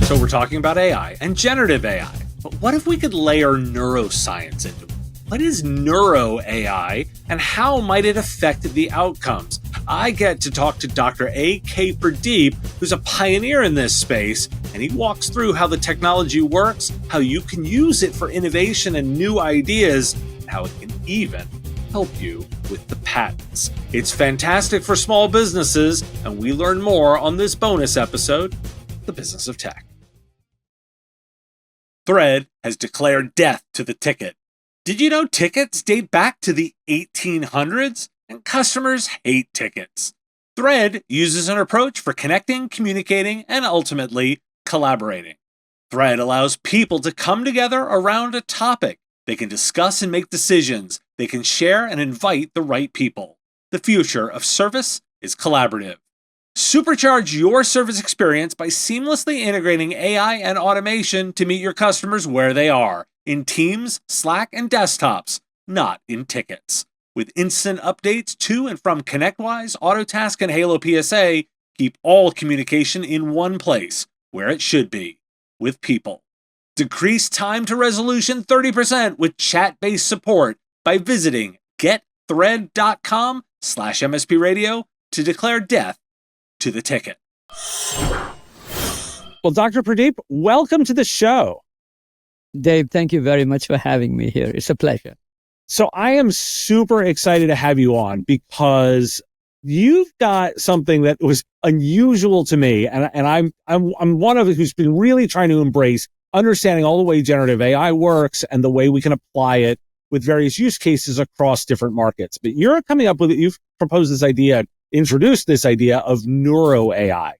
So we're talking about AI and generative AI. But what if we could layer neuroscience into it? What is Neuro-AI and how might it affect the outcomes? I get to talk to Dr. A.K. Pradeep, who's a pioneer in this space, and he walks through how the technology works, how you can use it for innovation and new ideas, and how it can even help you with the patents. It's fantastic for small businesses, and we learn more on this bonus episode, The Business of Tech. Thread has declared death to the ticket. Did you know tickets date back to the 1800s? And customers hate tickets. Thread uses an approach for connecting, communicating, and ultimately collaborating. Thread allows people to come together around a topic. They can discuss and make decisions. They can share and invite the right people. The future of service is collaborative. Supercharge your service experience by seamlessly integrating AI and automation to meet your customers where they are, in Teams, Slack, and desktops, not in tickets. With instant updates to and from ConnectWise, Autotask, and Halo PSA, keep all communication in one place, where it should be, with people. Decrease time to resolution 30% with chat-based support by visiting getthread.com/MSP Radio to declare death to the ticket. Well, Dr. Pradeep, welcome to the show. Dave, thank you very much for having me here. It's a pleasure. So I am super excited to have you on because you've got something that was unusual to me, and I'm one of it who's been really trying to embrace understanding all the way generative AI works and the way we can apply it with various use cases across different markets. But you're coming up with it. You've proposed this idea, introduced this idea of Neuro-AI.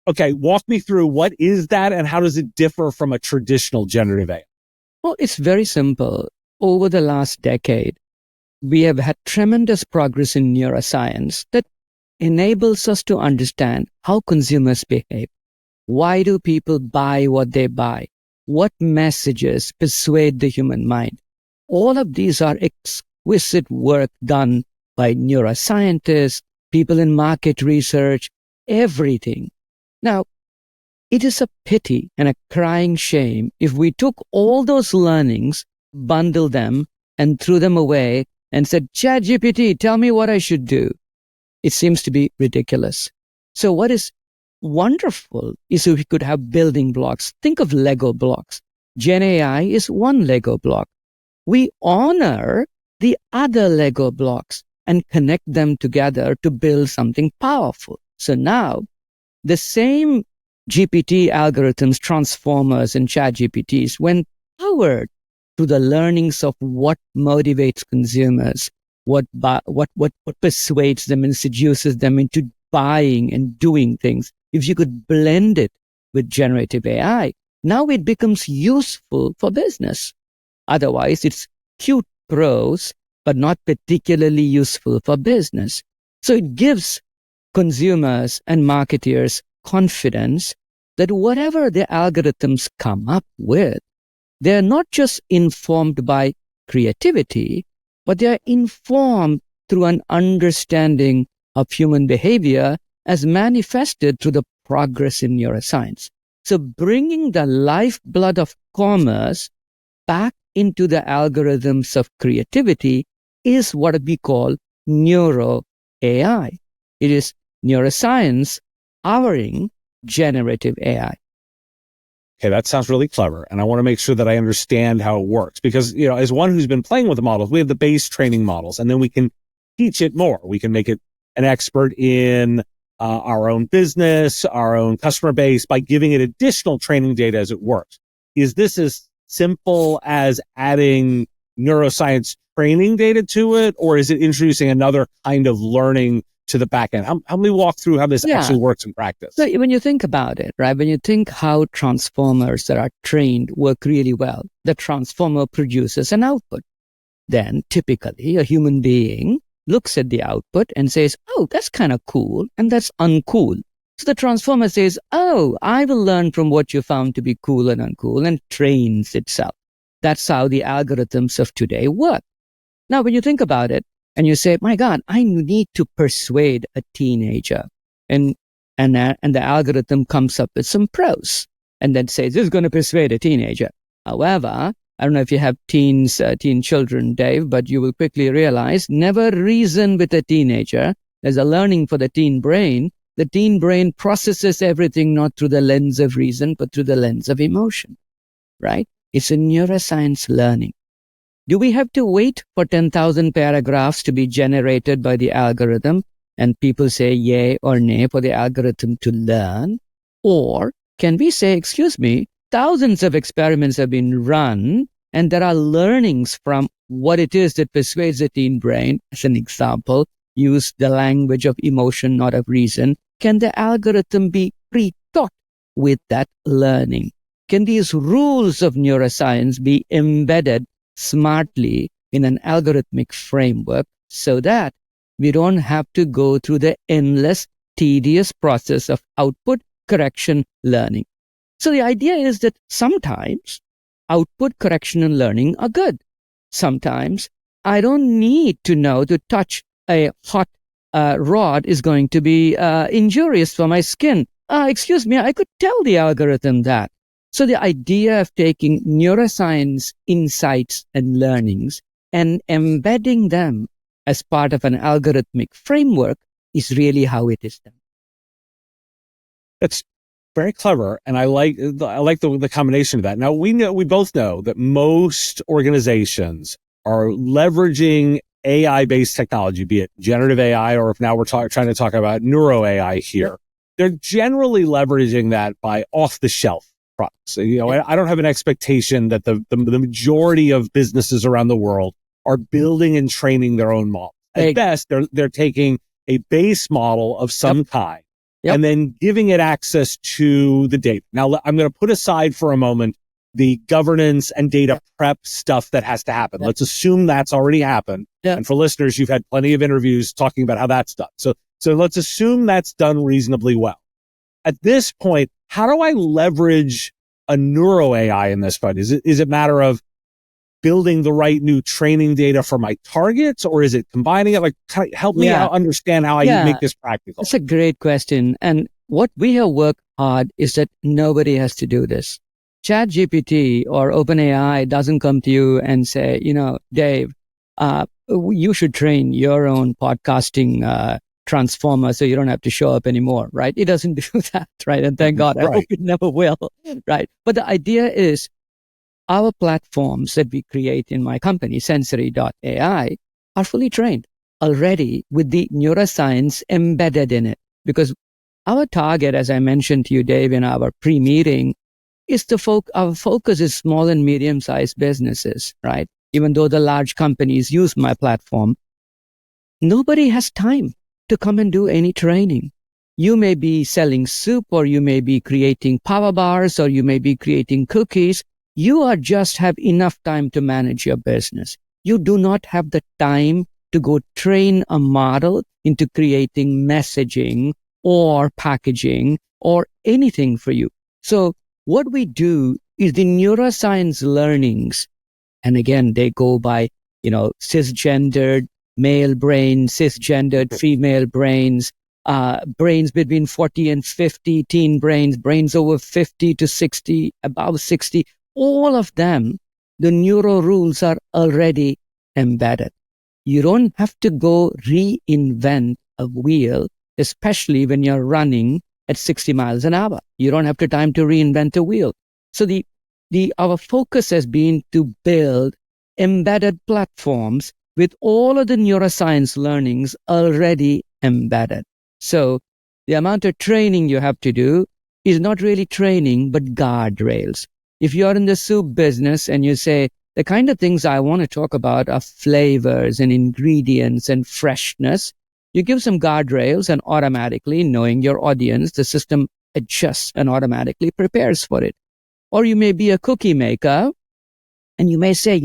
Okay, walk me through what is that and how does it differ from a traditional generative AI? Well, it's very simple. Over the last decade, we have had tremendous progress in neuroscience that enables us to understand how consumers behave. Why do people buy what they buy? What messages persuade the human mind? All of these are exquisite work done by neuroscientists, people in market research, everything. Now, it is a pity and a crying shame if we took all those learnings, bundled them, and threw them away and said, ChatGPT, tell me what I should do. It seems to be ridiculous. So what is wonderful is if we could have building blocks. Think of Lego blocks. Gen AI is one Lego block. We honor the other Lego blocks and connect them together to build something powerful. So now, the same GPT algorithms, transformers, and ChatGPTs, when powered to the learnings of what motivates consumers, what persuades them and seduces them into buying and doing things, if you could blend it with generative AI, now it becomes useful for business. Otherwise, it's cute prose, but not particularly useful for business. So it gives consumers and marketeers confidence that whatever the algorithms come up with, they're not just informed by creativity, but they're informed through an understanding of human behavior as manifested through the progress in neuroscience. So bringing the lifeblood of commerce back into the algorithms of creativity is what we call Neuro-AI. It is neuroscience powering generative AI. Okay, that sounds really clever. And I want to make sure that I understand how it works because, as one who's been playing with the models, we have the base training models and then we can teach it more. We can make it an expert in our own business, our own customer base by giving it additional training data as it works. Is this as simple as adding neuroscience training data to it, or is it introducing another kind of learning to the back end? Help me walk through how this actually works in practice. So when you think about it, right, when you think how transformers that are trained work really well, the transformer produces an output. Then typically a human being looks at the output and says, oh, that's kind of cool and that's uncool. So the transformer says, oh, I will learn from what you found to be cool and uncool and trains itself. That's how the algorithms of today work. Now, when you think about it and you say, my God, I need to persuade a teenager and the algorithm comes up with some prose and then says, this is going to persuade a teenager. However, I don't know if you have teen children, Dave, but you will quickly realize never reason with a teenager. There's a learning for the teen brain. The teen brain processes everything not through the lens of reason, but through the lens of emotion, right? It's a neuroscience learning. Do we have to wait for 10,000 paragraphs to be generated by the algorithm and people say yay or nay for the algorithm to learn? Or can we say, excuse me, thousands of experiments have been run and there are learnings from what it is that persuades the teen brain? As an example, use the language of emotion, not of reason. Can the algorithm be pre-taught with that learning? Can these rules of neuroscience be embedded smartly in an algorithmic framework so that we don't have to go through the endless, tedious process of output, correction, learning? So the idea is that sometimes output, correction, and learning are good. Sometimes I don't need to know to touch a hot rod is going to be injurious for my skin. Excuse me, I could tell the algorithm that. So the idea of taking neuroscience insights and learnings and embedding them as part of an algorithmic framework is really how it is done. That's very clever, and I like the combination of that. Now we both know that most organizations are leveraging AI-based technology, be it generative AI, or if now we're trying to talk about Neuro-AI here. They're generally leveraging that by off-the-shelf products. I don't have an expectation that the majority of businesses around the world are building and training their own model. At best, they're taking a base model of some kind and then giving it access to the data. Now, I'm going to put aside for a moment the governance and data prep stuff that has to happen. Let's assume that's already happened. And for listeners, you've had plenty of interviews talking about how that's done. So let's assume that's done reasonably well. At this point, how do I leverage a neuro AI in this fight? Is it a matter of building the right new training data for my targets, or is it combining it? Like, help me out understand how I make this practical. That's a great question. And what we have worked hard is that nobody has to do this. ChatGPT or OpenAI doesn't come to you and say, Dave, you should train your own podcasting transformer so you don't have to show up anymore, right? It doesn't do that, right? And thank God, I hope it never will, right? But the idea is our platforms that we create in my company, Sensory.ai, are fully trained already with the neuroscience embedded in it. Because our target, as I mentioned to you, Dave, in our pre-meeting, is our focus is small and medium-sized businesses, right? Even though the large companies use my platform, nobody has time to come and do any training. You may be selling soup, or you may be creating power bars, or you may be creating cookies. You just have enough time to manage your business. You do not have the time to go train a model into creating messaging or packaging or anything for you. So what we do is the neuroscience learnings, and again, they go by, cisgendered male brain, cisgendered female brains, brains between 40 and 50, teen brains over 50 to 60, above 60, all of them, the neuro rules are already embedded. You don't have to go reinvent a wheel, especially when you're running at 60 miles an hour. You don't have the time to reinvent a wheel. So our focus has been to build embedded platforms with all of the neuroscience learnings already embedded. So the amount of training you have to do is not really training, but guardrails. If you're in the soup business and you say, the kind of things I want to talk about are flavors and ingredients and freshness, you give some guardrails and automatically, knowing your audience, the system adjusts and automatically prepares for it. Or you may be a cookie maker and you may say,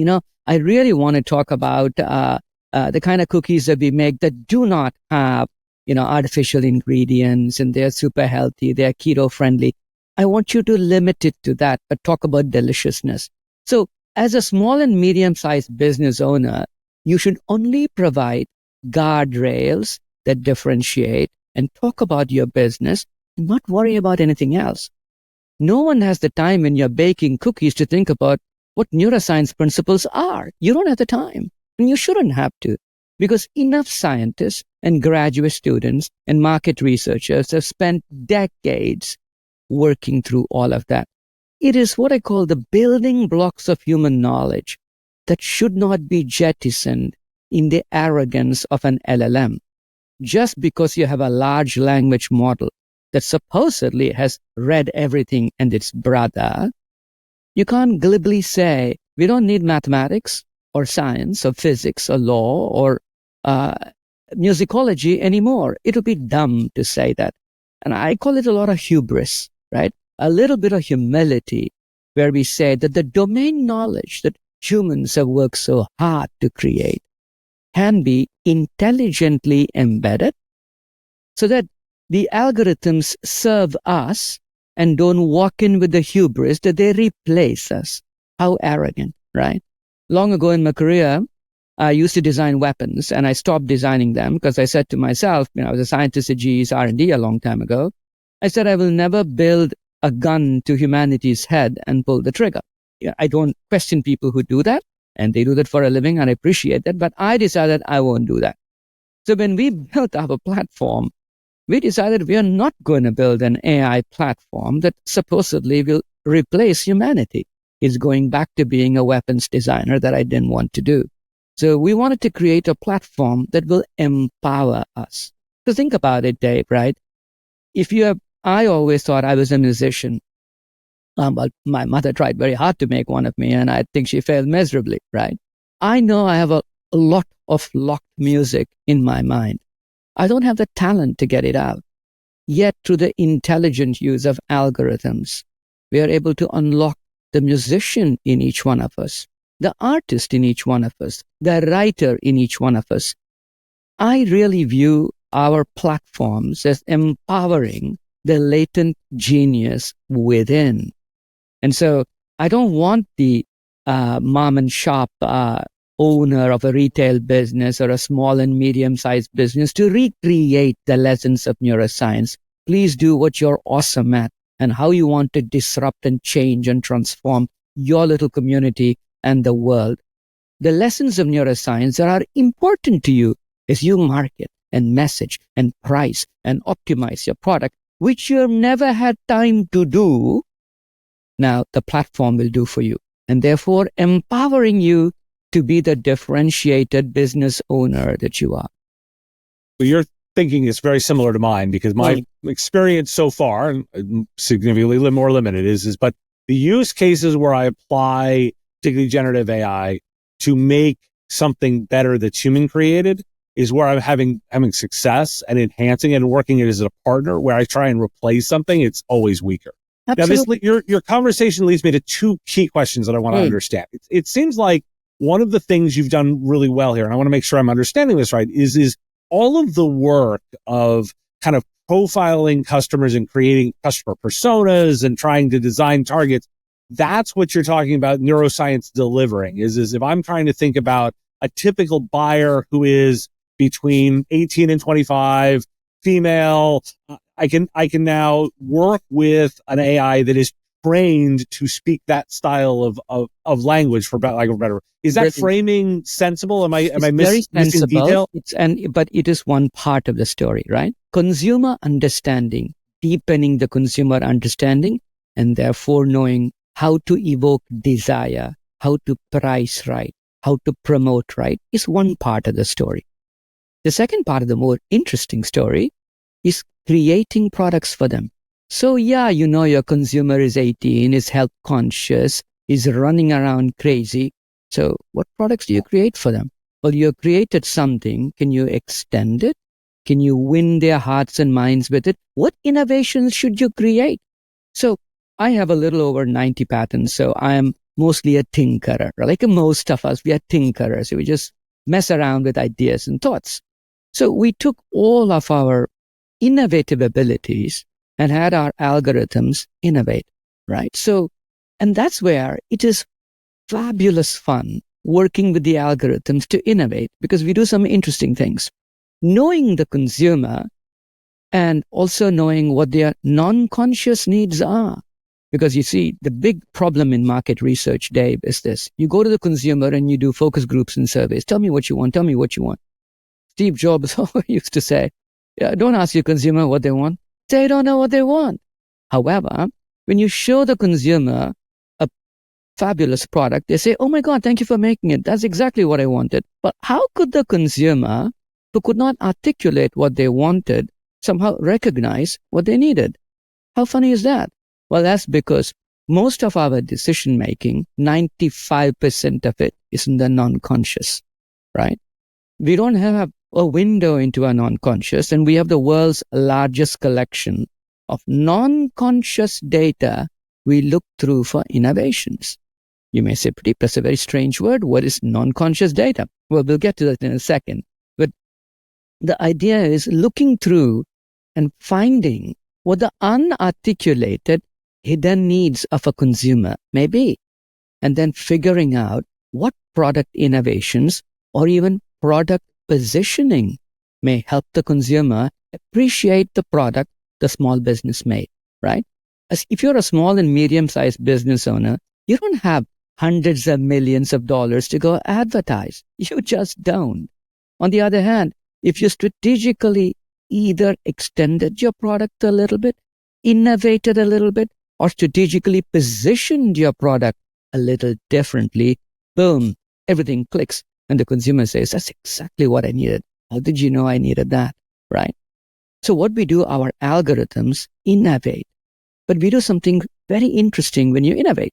I really want to talk about the kind of cookies that we make that do not have, artificial ingredients, and they're super healthy, they're keto friendly. I want you to limit it to that, but talk about deliciousness. So as a small and medium-sized business owner, you should only provide guardrails that differentiate and talk about your business and not worry about anything else. No one has the time when you're baking cookies to think about what neuroscience principles are. You don't have the time, and you shouldn't have to, because enough scientists and graduate students and market researchers have spent decades working through all of that. It is what I call the building blocks of human knowledge that should not be jettisoned in the arrogance of an LLM. Just because you have a large language model that supposedly has read everything and its brother, you can't glibly say, we don't need mathematics or science or physics or law or musicology anymore. It would be dumb to say that. And I call it a lot of hubris, right? A little bit of humility, where we say that the domain knowledge that humans have worked so hard to create can be intelligently embedded so that the algorithms serve us and don't walk in with the hubris that they replace us. How arrogant, right? Long ago in my career, I used to design weapons, and I stopped designing them because I said to myself, I was a scientist at GE's R&D a long time ago. I said, I will never build a gun to humanity's head and pull the trigger. I don't question people who do that, and they do that for a living, and I appreciate that, but I decided I won't do that. So when we built our platform, we decided we are not going to build an AI platform that supposedly will replace humanity. It's going back to being a weapons designer that I didn't want to do. So we wanted to create a platform that will empower us. So think about it, Dave, right? I always thought I was a musician. But my mother tried very hard to make one of me, and I think she failed miserably, right? I know I have a lot of locked music in my mind. I don't have the talent to get it out. Yet through the intelligent use of algorithms, we are able to unlock the musician in each one of us, the artist in each one of us, the writer in each one of us. I really view our platforms as empowering the latent genius within. And so I don't want the mom and shop owner of a retail business or a small and medium-sized business to recreate the lessons of neuroscience. Please do what you're awesome at and how you want to disrupt and change and transform your little community and the world. The lessons of neuroscience that are important to you as you market and message and price and optimize your product, which you have never had time to do, now the platform will do for you, and therefore empowering you to be the differentiated business owner that you are. Well, your thinking is very similar to mine, because my experience so far, and significantly more limited, but the use cases where I apply particularly generative AI to make something better that's human created is where I'm having success and enhancing it and working it as a partner. Where I try and replace something, it's always weaker. Absolutely. Now, your conversation leads me to two key questions that I want to understand. It seems like one of the things you've done really well here, and I want to make sure I'm understanding this right, is all of the work of kind of profiling customers and creating customer personas and trying to design targets. That's what you're talking about neuroscience delivering, is if I'm trying to think about a typical buyer who is between 18 and 25, female, I can now work with an AI that is trained to speak that style of language, for lack of a better. Is that framing sensible? Am I missing detail? But it is one part of the story, right? Consumer understanding, deepening the consumer understanding, and therefore knowing how to evoke desire, how to price right, how to promote right, is one part of the story. The second part of the more interesting story is creating products for them. So yeah, your consumer is 18, is health conscious, is running around crazy. So what products do you create for them? Well, you created something. Can you extend it? Can you win their hearts and minds with it? What innovations should you create? So I have a little over 90 patents. So I am mostly a tinkerer. Like most of us, we are tinkerers. We just mess around with ideas and thoughts. So we took all of our innovative abilities and had our algorithms innovate, right? So, and that's where it is fabulous fun working with the algorithms to innovate, because we do some interesting things. Knowing the consumer and also knowing what their non-conscious needs are. Because you see, the big problem in market research, Dave, is this. You go to the consumer and you do focus groups and surveys. Tell me what you want. Tell me what you want. Steve Jobs used to say, yeah, don't ask your consumer what they want. They don't know what they want. However, when you show the consumer a fabulous product, they say, oh my God, thank you for making it. That's exactly what I wanted. But how could the consumer who could not articulate what they wanted somehow recognize what they needed? How funny is that? Well, that's because most of our decision making, 95% of it is in the non-conscious, right? We don't have a window into our non-conscious, and we have the world's largest collection of non-conscious data we look through for innovations. You may say, Pradeep, that's a very strange word. What is non-conscious data? Well, we'll get to that in a second. But the idea is looking through and finding what the unarticulated hidden needs of a consumer may be, and then figuring out what product innovations or even product positioning may help the consumer appreciate the product the small business made, right? As if you're a small and medium-sized business owner, you don't have hundreds of millions of dollars to go advertise. You just don't. On the other hand, if you strategically either extended your product a little bit, innovated a little bit, or strategically positioned your product a little differently, boom, everything clicks. And the consumer says, that's exactly what I needed. How did you know I needed that, right? So what we do, our algorithms innovate, but we do something very interesting when you innovate.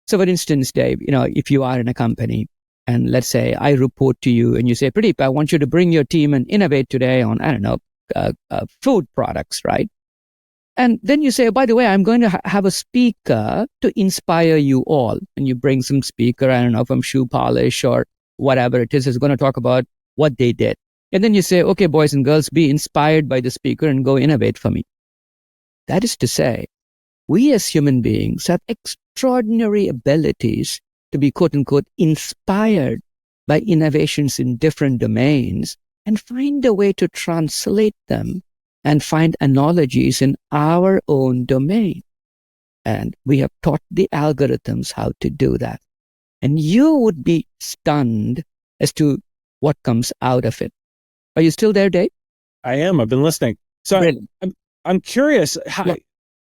So for instance, Dave, if you are in a company and let's say I report to you and you say, Pradeep, I want you to bring your team and innovate today on, food products, right? And then you say, by the way, I'm going to have a speaker to inspire you all. And you bring some speaker, from shoe polish or whatever it is going to talk about what they did. And then you say, okay, boys and girls, be inspired by the speaker and go innovate for me. That is to say, we as human beings have extraordinary abilities to be, quote unquote, inspired by innovations in different domains and find a way to translate them and find analogies in our own domain. And we have taught the algorithms how to do that. And you would be stunned as to what comes out of it. Are you still there, Dave? I am. I've been listening. So I'm curious how. Yeah.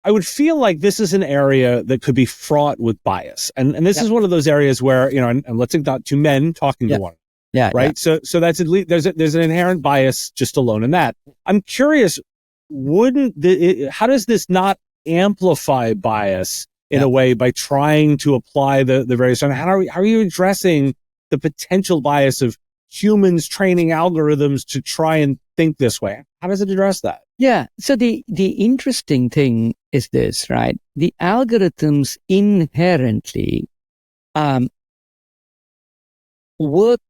I would feel like this is an area that could be fraught with bias. And this is one of those areas where, and let's think about two men talking to one another. Yeah. Right. Yeah. So that's at least there's an inherent bias just alone in that. I'm curious, how does this not amplify bias in a way by trying to apply the various, how are you addressing the potential bias of humans training algorithms to try and think this way? How does it address that? Yeah. So the interesting thing is this, right? The algorithms inherently work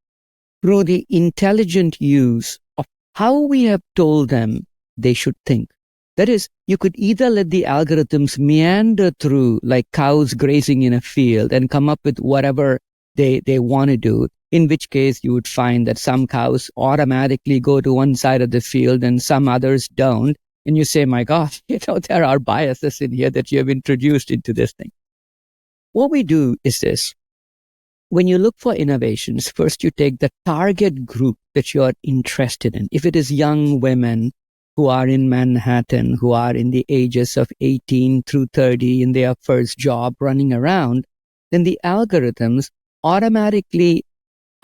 through the intelligent use of how we have told them they should think. That is, you could either let the algorithms meander through like cows grazing in a field and come up with whatever they want to do, in which case you would find that some cows automatically go to one side of the field and some others don't. And you say, my gosh, there are biases in here that you have introduced into this thing. What we do is this. When you look for innovations, first you take the target group that you are interested in. If it is young women who are in Manhattan, who are in the ages of 18 through 30 in their first job running around, then the algorithms automatically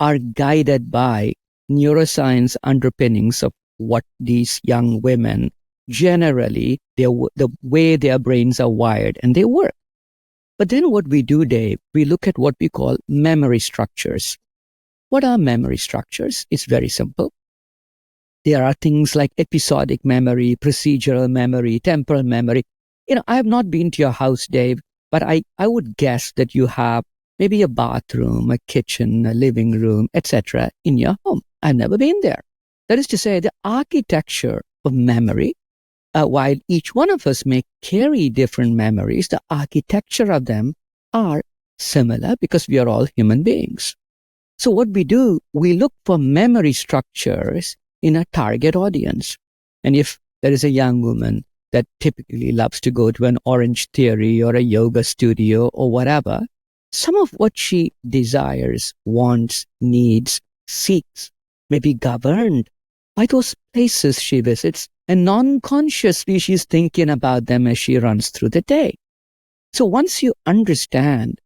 are guided by neuroscience underpinnings of what these young women generally, the way their brains are wired, and they work. But then what we do, Dave, we look at what we call memory structures. What are memory structures? It's very simple. There are things like episodic memory, procedural memory, temporal memory. I have not been to your house, Dave, but I would guess that you have maybe a bathroom, a kitchen, a living room, etc. in your home. I've never been there. That is to say, the architecture of memory, while each one of us may carry different memories, the architecture of them are similar because we are all human beings. So what we do, we look for memory structures in a target audience. And if there is a young woman that typically loves to go to an Orange Theory or a yoga studio or whatever, some of what she desires, wants, needs, seeks may be governed by those places she visits, and non-consciously she's thinking about them as she runs through the day. So once you understand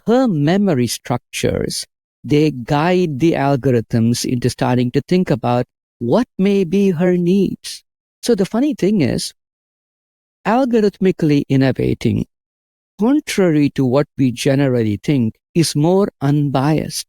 her memory structures, they guide the algorithms into starting to think about what may be her needs. So the funny thing is, algorithmically innovating, contrary to what we generally think, is more unbiased.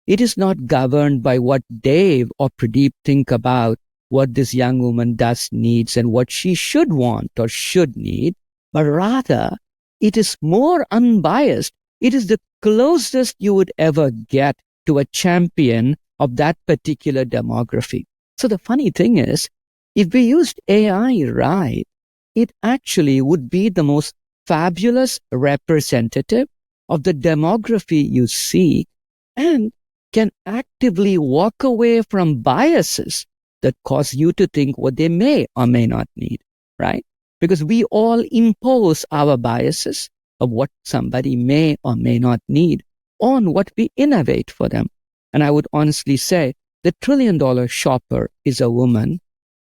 It is not governed by what Dave or Pradeep think about what this young woman does needs and what she should want or should need, but rather it is more unbiased. It is the closest you would ever get to a champion of that particular demography. So the funny thing is, if we used AI right, it actually would be the most fabulous representative of the demography you seek and can actively walk away from biases that cause you to think what they may or may not need, right? Because we all impose our biases of what somebody may or may not need on what we innovate for them. And I would honestly say the $1 trillion shopper is a woman, $1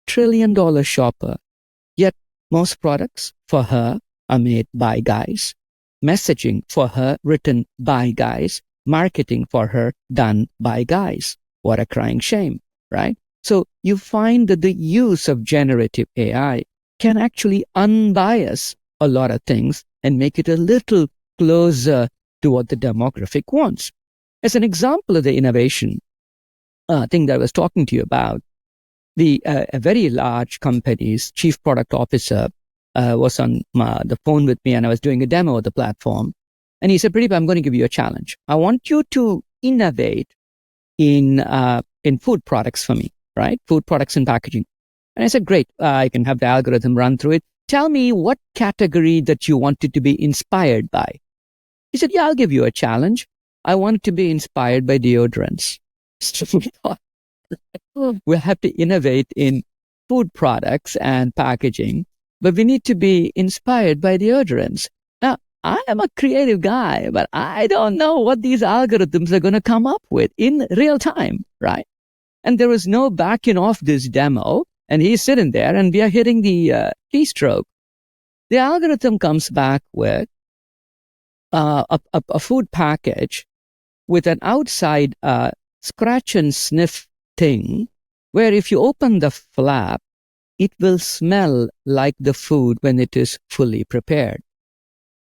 trillion shopper, yet most products for her are made by guys, messaging for her written by guys, marketing for her done by guys. What a crying shame, right? So you find that the use of generative AI can actually unbias a lot of things and make it a little closer to what the demographic wants. As an example of the innovation thing that I was talking to you about, a very large company's chief product officer was on the phone with me, and I was doing a demo of the platform. And he said, Pradeep, I'm going to give you a challenge. I want you to innovate in food products for me, right? Food products and packaging. And I said, great, I can have the algorithm run through it. Tell me what category that you wanted to be inspired by. He said, yeah, I'll give you a challenge. I want to be inspired by deodorants. So we thought, we'll have to innovate in food products and packaging, but we need to be inspired by deodorants. Now, I am a creative guy, but I don't know what these algorithms are going to come up with in real time, right? And there was no backing off this demo, and he's sitting there, and we are hitting the keystroke. The algorithm comes back with a food package with an outside scratch and sniff thing, where if you open the flap, it will smell like the food when it is fully prepared.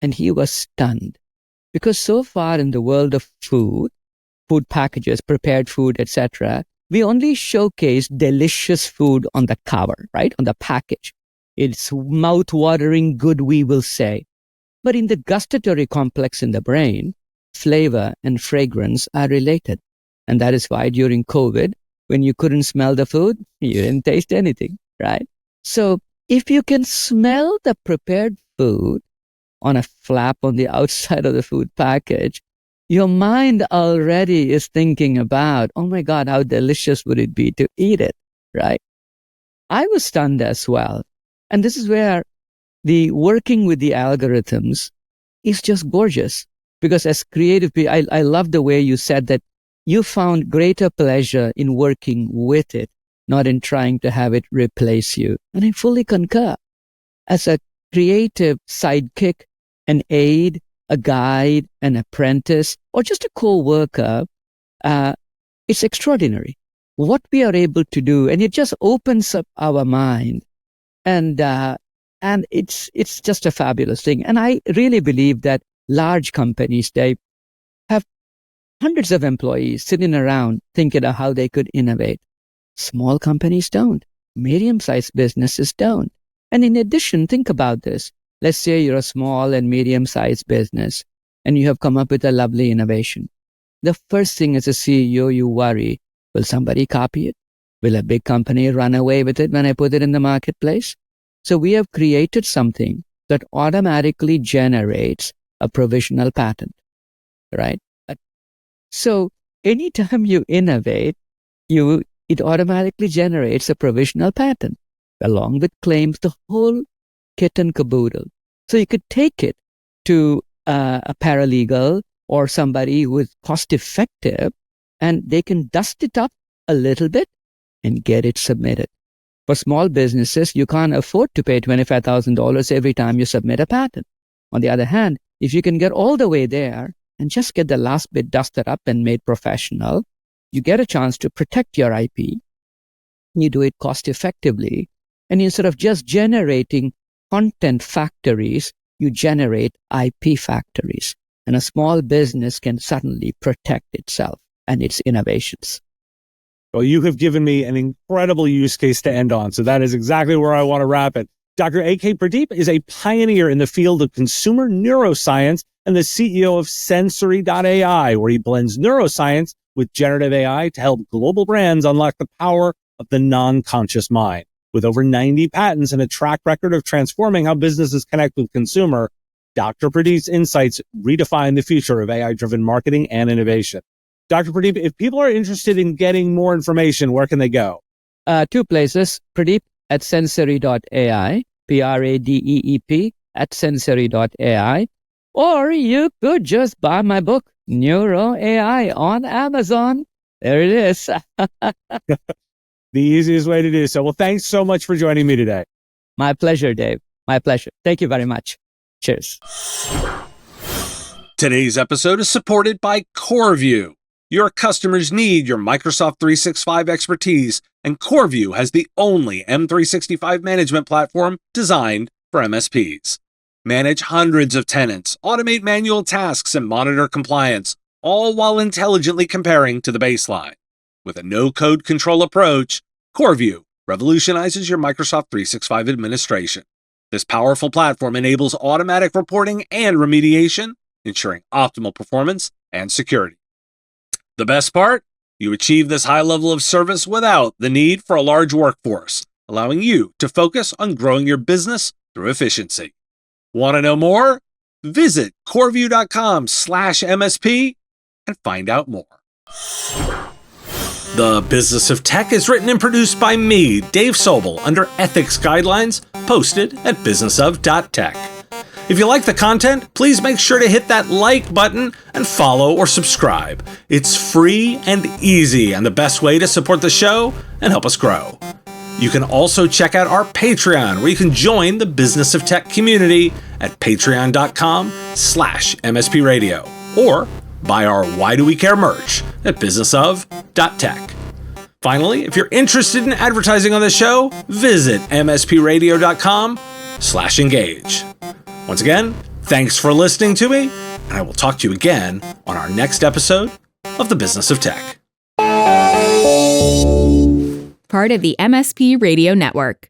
And he was stunned, because so far in the world of food packages, prepared food, etc., we only showcase delicious food on the cover, right? On the package. It's mouth-watering good, we will say. But in the gustatory complex in the brain, flavor and fragrance are related. And that is why during COVID, when you couldn't smell the food, you didn't taste anything, right? So if you can smell the prepared food on a flap on the outside of the food package, your mind already is thinking about, oh my God, how delicious would it be to eat it, right? I was stunned as well. And this is where the working with the algorithms is just gorgeous. Because as creative people, I love the way you said that you found greater pleasure in working with it, not in trying to have it replace you. And I fully concur. As a creative sidekick, an aide, a guide, an apprentice, or just a co-worker, it's extraordinary what we are able to do. And it just opens up our mind. And it's just a fabulous thing. And I really believe that large companies, they have hundreds of employees sitting around thinking of how they could innovate. Small companies don't. Medium-sized businesses don't. And in addition, think about this. Let's say you're a small and medium-sized business and you have come up with a lovely innovation. The first thing as a CEO, you worry, will somebody copy it? Will a big company run away with it when I put it in the marketplace? So we have created something that automatically generates a provisional patent, right? So anytime you innovate, it automatically generates a provisional patent along with claims. The whole kit and caboodle. So you could take it to a paralegal or somebody who is cost effective, and they can dust it up a little bit and get it submitted. For small businesses, you can't afford to pay $25,000 every time you submit a patent. On the other hand, if you can get all the way there and just get the last bit dusted up and made professional, you get a chance to protect your IP. You do it cost effectively. And instead of just generating content factories, you generate IP factories. And a small business can suddenly protect itself and its innovations. Well, you have given me an incredible use case to end on, so that is exactly where I want to wrap it. Dr. A.K. Pradeep is a pioneer in the field of consumer neuroscience and the CEO of Sensory.ai, where he blends neuroscience with generative AI to help global brands unlock the power of the non-conscious mind. With over 90 patents and a track record of transforming how businesses connect with consumer, Dr. Pradeep's insights redefine the future of AI-driven marketing and innovation. Dr. Pradeep, if people are interested in getting more information, where can they go? Two places, Pradeep at Sensory.ai, Pradeep at Sensory.ai, or you could just buy my book, Neuro-AI, on Amazon. There it is. The easiest way to do so. Well, thanks so much for joining me today. My pleasure, Dave. My pleasure. Thank you very much. Cheers. Today's episode is supported by CoreView. Your customers need your Microsoft 365 expertise, and CoreView has the only M365 management platform designed for MSPs. Manage hundreds of tenants, automate manual tasks, and monitor compliance, all while intelligently comparing to the baseline. With a no-code control approach, CoreView revolutionizes your Microsoft 365 administration. This powerful platform enables automatic reporting and remediation, ensuring optimal performance and security. The best part? You achieve this high level of service without the need for a large workforce, allowing you to focus on growing your business through efficiency. Want to know more? Visit coreview.com/MSP and find out more. The Business of Tech is written and produced by me, Dave Sobel, under ethics guidelines posted at businessof.tech. If you like the content, please make sure to hit that like button and follow or subscribe. It's free and easy and the best way to support the show and help us grow. You can also check out our Patreon, where you can join the Business of Tech community at patreon.com/MSP Radio, or buy our Why Do We Care merch at businessof.tech. Finally, if you're interested in advertising on the show, visit mspradio.com/engage. Once again, thanks for listening to me, and I will talk to you again on our next episode of The Business of Tech. Part of the MSP Radio Network.